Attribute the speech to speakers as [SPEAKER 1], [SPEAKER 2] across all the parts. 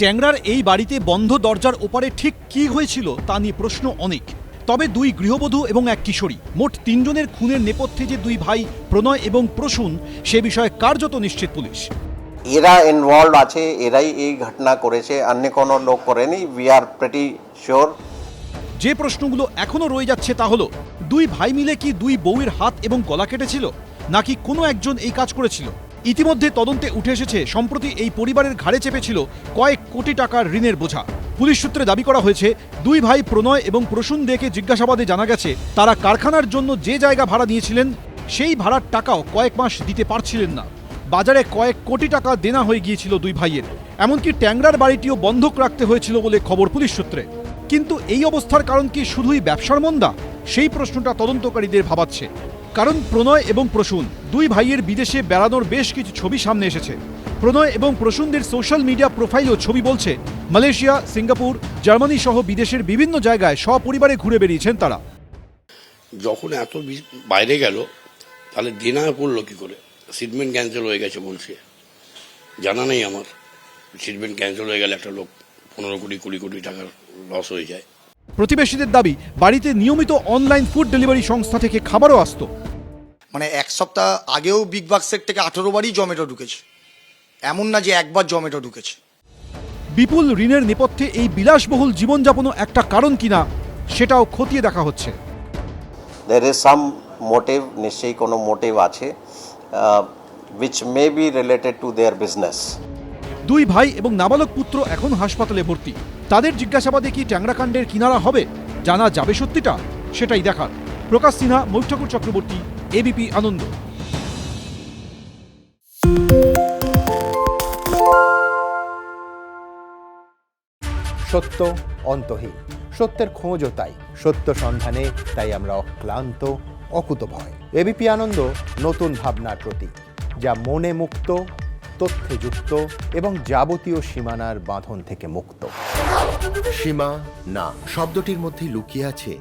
[SPEAKER 1] ট্যাংরার এই বাড়িতে বন্ধ দরজার ওপারে ঠিক কী হয়েছিল তা নিয়ে প্রশ্ন অনেক। তবে দুই গৃহবধূ এবং এক কিশোরী, মোট 3 জনের খুনের নেপথ্যে যে দুই ভাই প্রণয় এবং প্রসূন, সে বিষয়ে কার্যত নিশ্চিত পুলিশ।
[SPEAKER 2] এরা ইনভলভ আছে, এরাই এই ঘটনা করেছে, অন্য কোনো লোক করেনি। We are pretty sure.
[SPEAKER 1] যে প্রশ্নগুলো এখনো রয়ে যাচ্ছে তা হলো, দুই ভাই মিলে কি দুই বউয়ের হাত এবং গলা কেটেছিল, নাকি কোনো একজন এই কাজ করেছিল? ইতিমধ্যে তদন্তে উঠে এসেছে সম্প্রতি এই পরিবারের ঘাড়ে চেপেছিল কয়েক কোটি টাকার ঋণের বোঝা। পুলিশ সূত্রে দাবি করা হয়েছে, দুই ভাই প্রণয় এবং প্রসূন দেকে জিজ্ঞাসাবাদে জানা গেছে তারা কারখানার জন্য যে জায়গা ভাড়া নিয়েছিলেন সেই ভাড়ার টাকাও কয়েক মাস দিতে পারছিলেন না। বাজারে কয়েক কোটি টাকা দেনা হয়ে গিয়েছিল দুই ভাইয়ের। এমনকি ট্যাংরার বাড়িটিও বন্ধক রাখতে হয়েছিল বলে খবর পুলিশ সূত্রে। কিন্তু এই অবস্থার কারণ কি শুধুই ব্যবসার মন্দা? সেই প্রশ্নটা তদন্তকারীদের ভাবাচ্ছে। কারণ প্রণয় এবং প্রসূন দুই ভাইয়ের বিদেশে বেড়ানোর বেশ কিছু ছবি সামনে এসেছে। প্রণয় এবং প্রসূনদের সোশ্যাল মিডিয়া প্রোফাইলও ছবি বলছে মালয়েশিয়া, সিঙ্গাপুর, জার্মানি সহ বিদেশের বিভিন্ন জায়গায় সপরিবারে ঘুরে বেরিয়েছেন তারা।
[SPEAKER 3] যখন এত বাইরে গেল তাহলে দেনা পড়লো কি করে? সিটমেন্ট ক্যান্সেল হয়ে গেছে বলছে, জানা নেই আমার। সিটমেন্ট ক্যান্সেল হয়ে গেলে একটা লোক 15 কোটি 20 কোটি টাকার লস হয়ে যায়।
[SPEAKER 1] প্রতিবেশীদের দাবি, বাড়িতে নিয়মিত অনলাইন ফুড ডেলিভারি সংস্থা থেকে খাবারও আসতো।
[SPEAKER 4] মানে এক সপ্তাহ আগেও বিগ বাক্সের থেকে 18 বারই জমেটো ঢুকেছে, এমন না যে একবার জমেটো ঢুকেছে।
[SPEAKER 1] বিপুল ঋণের নেপথ্যে এই বিলাসবহুল জীবনযাপনও একটা কারণ কিনা সেটাও খতিয়ে দেখা হচ্ছে।
[SPEAKER 2] There is some motive, নিশ্চয়ই কোনো মোটিভ আছে, which may be related to their business.
[SPEAKER 1] দুই ভাই এবং নাবালক পুত্র এখন হাসপাতালে ভর্তি। তাদের জিজ্ঞাসাবাদে কি ট্যাংরাকাণ্ডের কিনারা হবে, জানা যাবে সত্যিটা? সেটাই দেখার। প্রকাশ সিনহা, ময়ূর ঠাকুর চক্রবর্তী, এবিপি আনন্দ।
[SPEAKER 5] সত্য অন্তহীন, সত্যের খোঁজও তাই, সত্য সন্ধানে তাই আমরা অক্লান্ত, অকুতভয়। এবিপি আনন্দ নতুন ভাবনার প্রতীক, যা মনে মুক্ত, তথ্যে যুক্ত এবং যাবতীয় সীমানার বাঁধন থেকে মুক্ত।
[SPEAKER 6] সীমা না শব্দটির মধ্যে লুকিয়ে আছে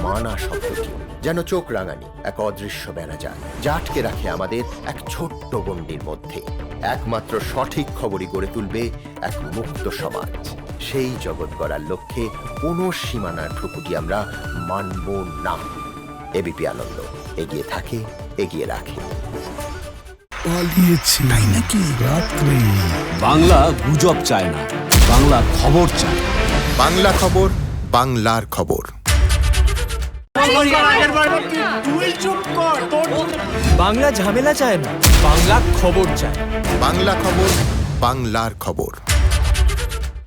[SPEAKER 6] মানা শব্দটি, যেন চোখ রাঙানি এক অদৃশ্য বেড়াজাল, যা আটকে রাখে আমাদের এক ছোট্ট গণ্ডির মধ্যে। একমাত্র সঠিক খবরই গড়ে তুলবে এক মুক্ত সমাজ। সেই জগৎ গড়ার লক্ষ্যে কোনো সীমানার ঠুকুটি আমরা মানব না। এবিপি আনন্দ এগিয়ে থাকে, এগিয়ে রাখে।
[SPEAKER 7] তাই নাকি? রাত্রে
[SPEAKER 8] বাংলা গুজব চায় না, বাংলা খবর চায়।
[SPEAKER 6] বাংলা খবর, বাংলার খবর।
[SPEAKER 9] বাংলা ঝামেলা চায় না, বাংলা খবর চায়।
[SPEAKER 6] বাংলা খবর, বাংলার খবর।